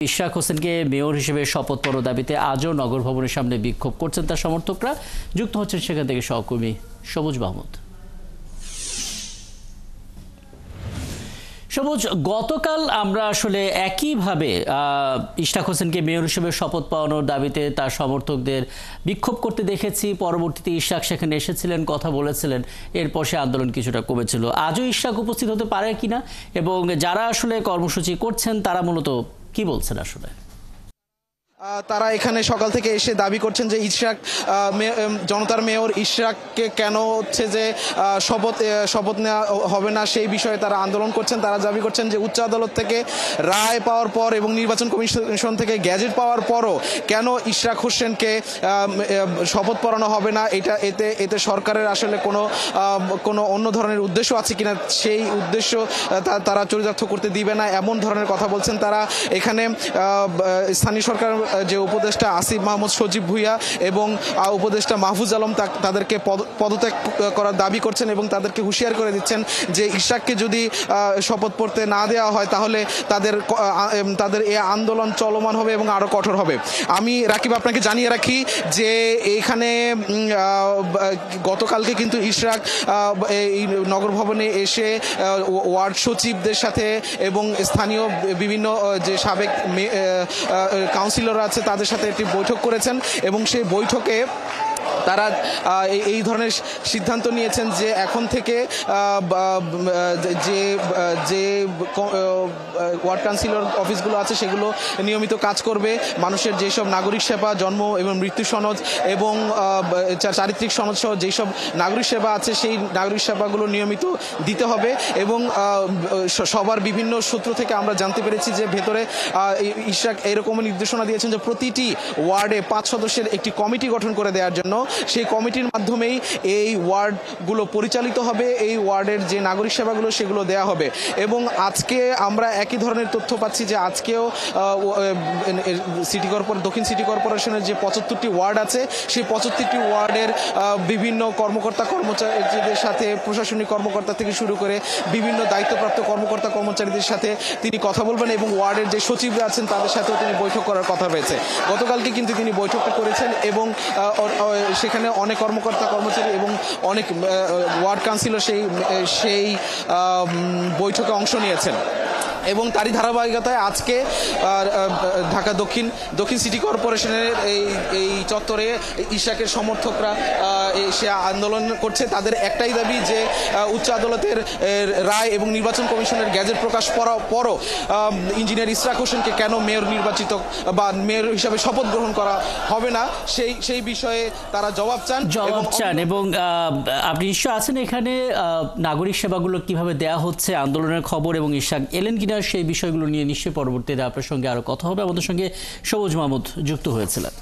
ইশরাক হোসেনকে মেয়র হিসেবে শপথ পড়ার দাবিতে আজও নগর ভবনের সামনে বিক্ষোভ করছেন তার সমর্থকরা। যুক্ত হচ্ছেন সেখান থেকে সহকর্মী সবুজ মাহমুদ। সবুজ, গতকাল আমরা আসলে একইভাবে ইশরাক হোসেনকে মেয়র হিসেবে শপথ পাওয়ানোর দাবিতে তার সমর্থকদের বিক্ষোভ করতে দেখেছি। পরবর্তীতে ইশরাক সেখানে এসেছিলেন, কথা বলেছিলেন, এরপর সে আন্দোলন কিছুটা কমেছিল। আজও ইশরাক উপস্থিত হতে পারে কিনা এবং যারা আসলে কর্মসূচি করছেন তারা মূলত কি বলছেন আসলে? তারা এখানে সকাল থেকে এসে দাবি করছেন যে ইশরাক জনতার মেয়র ইশরাককে কেন হচ্ছে যে শপথ নেওয়া হবে না সেই বিষয়ে তারা আন্দোলন করছেন। তারা দাবি করছেন যে উচ্চ আদালত থেকে রায় পাওয়ার পর এবং নির্বাচন কমিশন থেকে গ্যাজেট পাওয়ার পরও কেন ইশরাক হোসেনকে শপথ পড়ানো হবে না, এতে সরকারের আসলে কোনো অন্য ধরনের উদ্দেশ্য আছে কিনা সেই উদ্দেশ্য তারা চরিতার্থ করতে দিবে না, এমন ধরনের কথা বলছেন তারা। এখানে স্থানীয় সরকার যে উপদেষ্টা আসিফ মাহমুদ সজীব ভুইয়া এবং উপদেষ্টা মাহফুজ আলম তাদেরকে পদত্যাগ করার দাবি করছেন এবং তাদেরকে হুঁশিয়ার করে দিচ্ছেন যে ইশরাককে যদি শপথ পড়তে না দেওয়া হয় তাহলে তাদের এই আন্দোলন চলমান হবে এবং আরও কঠোর হবে। আমি রাকিব আপনাকে জানিয়ে রাখি যে এখানে গতকালকে কিন্তু ইশরাক এই নগর ভবনে এসে ওয়ার্ড সচিবদের সাথে এবং স্থানীয় বিভিন্ন যে সাবেক কাউন্সিলর আছে তাদের সাথে একটি বৈঠক করেছেন এবং সেই বৈঠকে তারা এই ধরনের সিদ্ধান্ত নিয়েছেন যে এখন থেকে যে ওয়ার্ড কাউন্সিলর অফিসগুলো আছে সেগুলো নিয়মিত কাজ করবে। মানুষের যেসব নাগরিক সেবা, জন্ম এবং মৃত্যু সনদ এবং চারিত্রিক সনদ সহ যেসব নাগরিক সেবা আছে সেই নাগরিক সেবাগুলো নিয়মিত দিতে হবে এবং সবার বিভিন্ন সূত্র থেকে আমরা জানতে পেরেছি যে ভেতরে ইশরাক এরকম নির্দেশনা দিয়েছেন যে প্রতিটি ওয়ার্ডে 5 সদস্যের একটি কমিটি গঠন করে দেওয়ার জন্য। সেই কমিটির মাধ্যমেই এই ওয়ার্ডগুলো পরিচালিত হবে, এই ওয়ার্ডের যে নাগরিক সেবাগুলো সেগুলো দেয়া হবে। এবং আজকে আমরা একই ধরনের তথ্য পাচ্ছি যে আজকেও দক্ষিণ সিটি কর্পোরেশনের যে 75টি ওয়ার্ড আছে সেই 75টি ওয়ার্ডের বিভিন্ন কর্মকর্তা কর্মচারীদের সাথে, প্রশাসনিক কর্মকর্তা থেকে শুরু করে বিভিন্ন দায়িত্বপ্রাপ্ত কর্মকর্তা কর্মচারীদের সাথে তিনি কথা বলবেন এবং ওয়ার্ডের যে সচিবরা আছেন তাদের সাথেও তিনি বৈঠক করার কথা রয়েছে। গতকালকে কিন্তু তিনি বৈঠকটা করেছেন এবং সেখানে অনেক কর্মকর্তা কর্মচারী এবং অনেক ওয়ার্ড কাউন্সিলর সেই বৈঠকে অংশ নিয়েছেন এবং তারই ধারাবাহিকতায় আজকে ঢাকা দক্ষিণ সিটি কর্পোরেশনের এই চত্বরে ইশরাকের সমর্থকরা এসে আন্দোলন করছে। তাদের একটাই দাবি যে উচ্চ আদালতের রায় এবং নির্বাচন কমিশনের গ্যাজেট প্রকাশ পরও ইঞ্জিনিয়ার ইশরাক হোসেনকে কেন মেয়র নির্বাচিত বা মেয়র হিসাবে শপথ গ্রহণ করা হবে না সেই বিষয়ে তারা জবাব চান। এবং আপনি নিশ্চয় আছেন এখানে, নাগরিক সেবাগুলো কিভাবে দেয়া হচ্ছে, আন্দোলনের খবর এবং ইশরাক এলেন কিনা সেই বিষয়গুলো নিয়ে নিশ্চয়ই পরবর্তীতে আপনার সঙ্গে আরো কথা হবে। আমাদের সঙ্গে সবুজ মাহমুদ যুক্ত হয়েছিলেন।